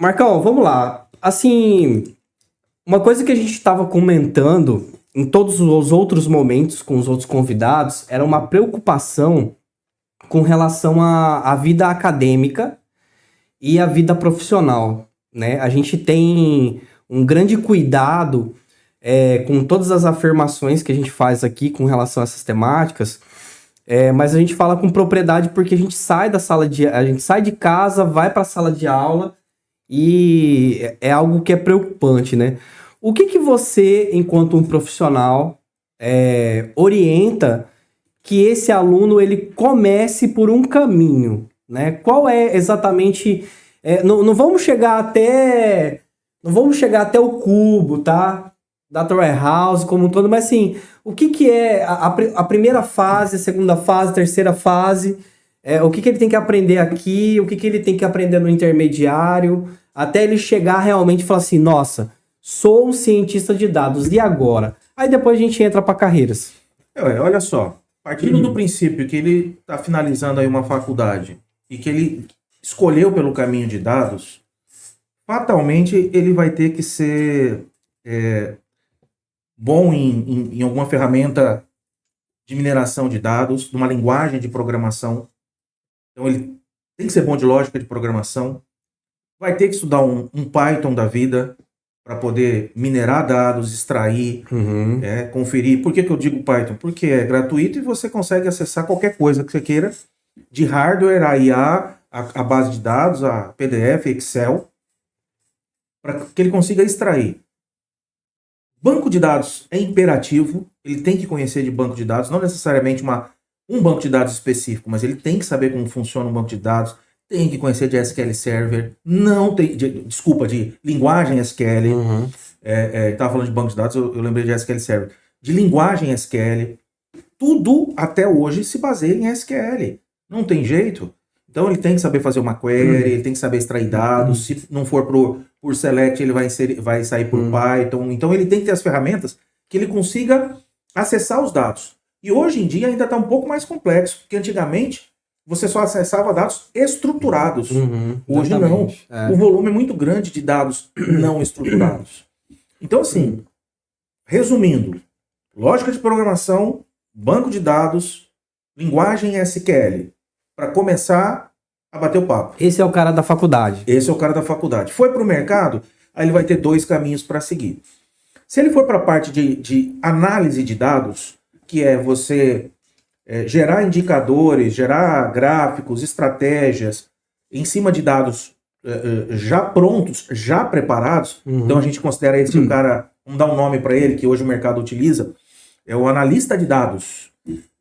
Marcão, vamos lá. Assim, uma coisa que a gente estava comentando em todos os outros momentos com os outros convidados era uma preocupação com relação à vida acadêmica e à vida profissional, né? A gente tem um grande cuidado com todas as afirmações que a gente faz aqui com relação a essas temáticas, mas a gente fala com propriedade porque a gente sai a gente sai de casa, vai para a sala de aula e é algo que é preocupante, né? O que você, enquanto um profissional, orienta que esse aluno ele comece por um caminho, né? Qual é exatamente... não vamos chegar até... Não vamos chegar até o cubo, tá? Data Warehouse como um todo, mas assim, o que é a primeira fase, a segunda fase, a terceira fase, o que ele tem que aprender aqui, o que ele tem que aprender no intermediário, até ele chegar realmente e falar assim, nossa, sou um cientista de dados, e agora? Aí depois a gente entra para carreiras. Olha só, partindo do princípio que ele está finalizando aí uma faculdade e que ele escolheu pelo caminho de dados, fatalmente ele vai ter que ser bom em alguma ferramenta de mineração de dados, numa linguagem de programação. Então ele tem que ser bom de lógica de programação. Vai ter que estudar um Python da vida para poder minerar dados, extrair, conferir. Por que eu digo Python? Porque é gratuito e você consegue acessar qualquer coisa que você queira, de hardware, a IA, a base de dados, a PDF, Excel, para que ele consiga extrair. Banco de dados é imperativo, ele tem que conhecer de banco de dados, não necessariamente um banco de dados específico, mas ele tem que saber como funciona um banco de dados, tem que conhecer de SQL Server, de linguagem SQL. Estava falando de banco de dados, eu lembrei de SQL Server. De linguagem SQL, tudo até hoje se baseia em SQL. Não tem jeito. Então ele tem que saber fazer uma query, ele tem que saber extrair dados. Se não for por select, ele vai sair por Python. Então ele tem que ter as ferramentas que ele consiga acessar os dados. E hoje em dia ainda está um pouco mais complexo, porque antigamente você só acessava dados estruturados. Hoje não. O volume é muito grande de dados não estruturados. Então, assim, resumindo, lógica de programação, banco de dados, linguagem SQL, para começar a bater o papo. Esse é o cara da faculdade. Esse é o cara da faculdade. Foi para o mercado, aí ele vai ter dois caminhos para seguir. Se ele for para a parte de análise de dados, que é você gerar indicadores, gerar gráficos, estratégias em cima de dados já prontos, já preparados. Então a gente considera esse o cara, vamos dar um nome para ele, que hoje o mercado utiliza, é o analista de dados,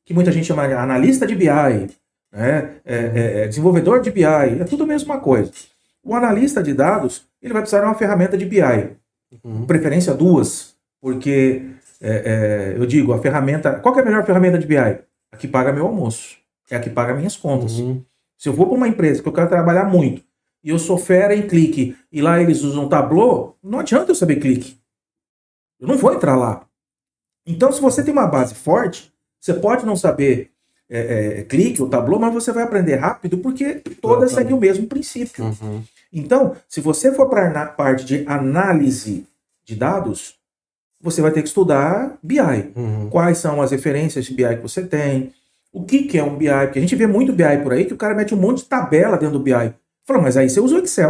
que muita gente chama de analista de BI, desenvolvedor de BI, é tudo a mesma coisa. O analista de dados, ele vai precisar de uma ferramenta de BI, preferência duas, porque eu digo, a ferramenta, qual que é a melhor ferramenta de BI? A que paga meu almoço, é a que paga minhas contas. Se eu vou para uma empresa que eu quero trabalhar muito, e eu sou fera em clique, e lá eles usam Tableau, não adianta eu saber clique. Eu não vou entrar lá. Então, se você tem uma base forte, você pode não saber clique ou Tableau, mas você vai aprender rápido, porque todas seguem o mesmo princípio. Então, se você for para a parte de análise de dados, você vai ter que estudar BI. Quais são as referências de BI que você tem? O que é um BI? Porque a gente vê muito BI por aí, que o cara mete um monte de tabela dentro do BI. Fala, mas aí você usa o Excel.